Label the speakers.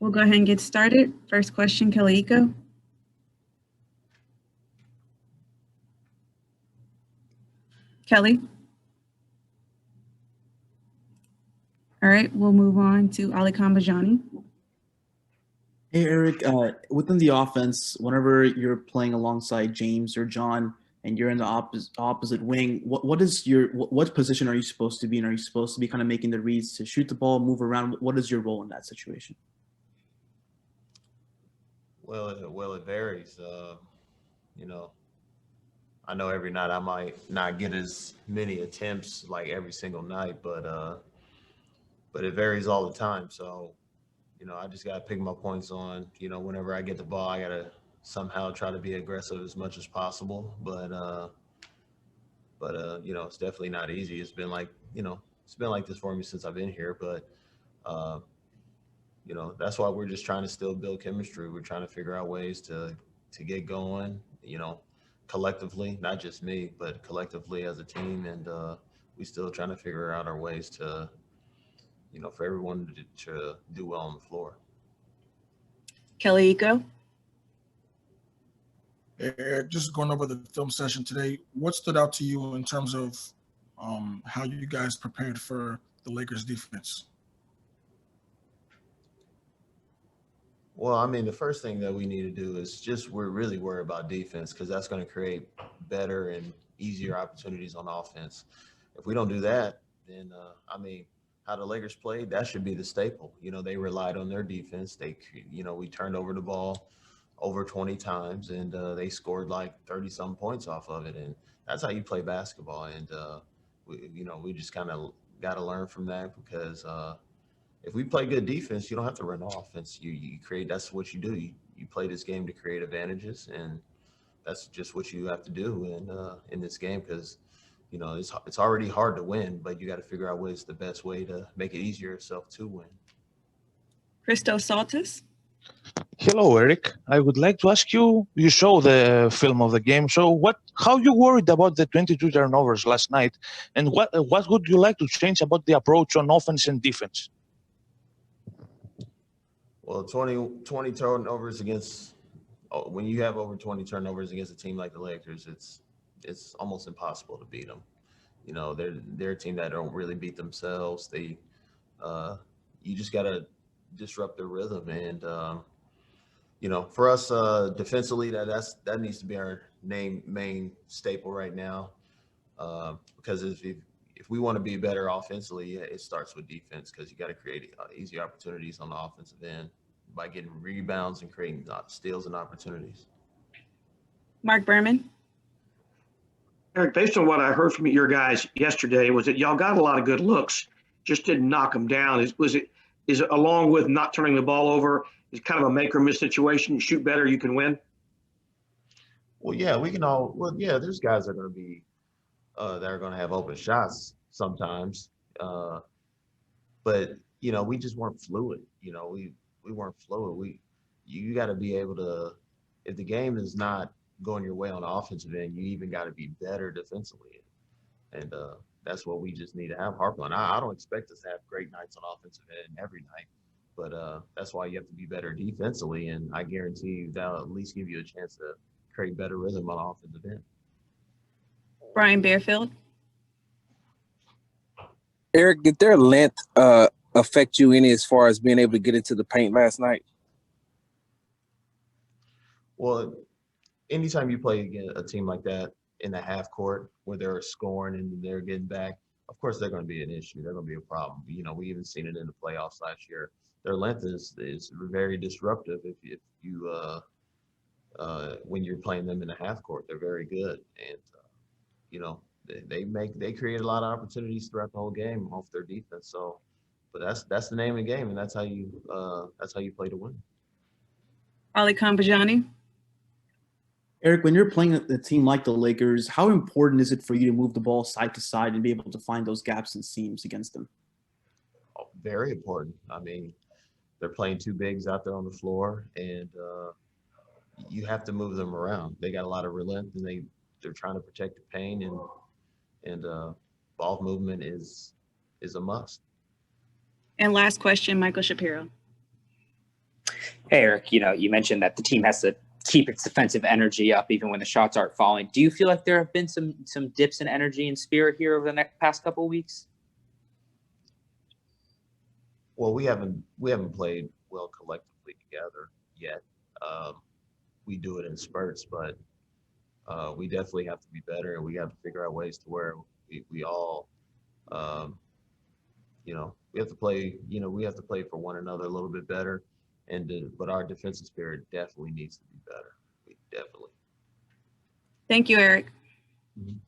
Speaker 1: We'll go ahead and get started. First question, Kaleiko. Kelly. All right, we'll move on to Ali Kambajani.
Speaker 2: Hey, Eric, within the offense, whenever you're playing alongside James or John and you're in the opposite wing, what position are you supposed to be in? Are you supposed to be kind of making the reads to shoot the ball, move around? What is your role in that situation?
Speaker 3: Well, it varies. I know every night I might not get as many attempts like every single night, but it varies all the time. So, I just got to pick my points on, whenever I get the ball, I got to somehow try to be aggressive as much as possible. But it's definitely not easy. It's been like this for me since I've been here. But, that's why we're just trying to still build chemistry. We're trying to figure out ways to get going, collectively, not just me, but collectively as a team. And we still trying to figure out our ways to, for everyone to do well on the floor.
Speaker 1: Kaleiko.
Speaker 4: Eric, just going over the film session today, what stood out to you in terms of how you guys prepared for the Lakers defense?
Speaker 3: Well, I mean, the first thing that we need to do is we're really worried about defense, because that's going to create better and easier opportunities on offense. If we don't do that, then, how the Lakers played, that should be the staple. They relied on their defense. We turned over the ball over 20 times, and they scored like 30-some points off of it. And that's how you play basketball. And, we just kind of got to learn from that, because if we play good defense, you don't have to run offense. You create, that's what you do. You play this game to create advantages, and that's just what you have to do in this game, because it's already hard to win, but you got to figure out what's the best way to make it easier yourself to win.
Speaker 1: Christos Saltis.
Speaker 5: Hello, Eric. I would like to ask you, you show the film of the game. So how you worried about the 22 turnovers last night, and what would you like to change about the approach on offense and defense?
Speaker 3: Well, 20 turnovers when you have over 20 turnovers against a team like the Lakers, it's almost impossible to beat them. They're a team that don't really beat themselves. You just got to disrupt their rhythm. And, for us defensively, that needs to be our main staple right now. Because if we want to be better offensively, it starts with defense, because you got to create easy opportunities on the offensive end by getting rebounds and creating steals and opportunities.
Speaker 1: Mark Berman.
Speaker 6: Eric, based on what I heard from your guys yesterday, was that y'all got a lot of good looks, just didn't knock them down. Is it along with not turning the ball over, is kind of a make or miss situation? You shoot better, you can win.
Speaker 3: Well, yeah, there's guys that are going to be that are going to have open shots sometimes, but we just weren't fluid. We weren't fluid. You got to be able to, if the game is not going your way on the offensive end, you even got to be better defensively. And that's what we just need to have harp on. I don't expect us to have great nights on offensive end every night, but that's why you have to be better defensively. And I guarantee you that'll at least give you a chance to create better rhythm on offensive end.
Speaker 1: Brian Bearfield.
Speaker 7: Eric, did their length affect you any as far as being able to get into the paint last night?
Speaker 3: Well, anytime you play against a team like that in the half court where they're scoring and they're getting back, of course they're going to be an issue. They're going to be a problem. We even seen it in the playoffs last year. Their length is very disruptive. If you when you're playing them in the half court, they're very good, and they create a lot of opportunities throughout the whole game off their defense. So, but that's the name of the game, and that's how you play to win.
Speaker 1: Ali Kambajani.
Speaker 2: Eric, when you're playing a team like the Lakers, how important is it for you to move the ball side to side and be able to find those gaps and seams against them?
Speaker 3: Oh, very important. I mean, they're playing two bigs out there on the floor, and you have to move them around. They got a lot of relent, and they're trying to protect the paint, and ball movement is a must.
Speaker 1: And last question, Michael Shapiro.
Speaker 8: Hey, Eric, you mentioned that the team has to keep its defensive energy up even when the shots aren't falling. Do you feel like there have been some dips in energy and spirit here over the past couple of weeks?
Speaker 3: Well, we haven't played well collectively together yet. We do it in spurts, but we definitely have to be better, and we have to figure out ways to where we all, we have to play. We have to play for one another a little bit better, but our defensive spirit definitely needs to be better. We definitely.
Speaker 1: Thank you, Eric.
Speaker 3: Mhm.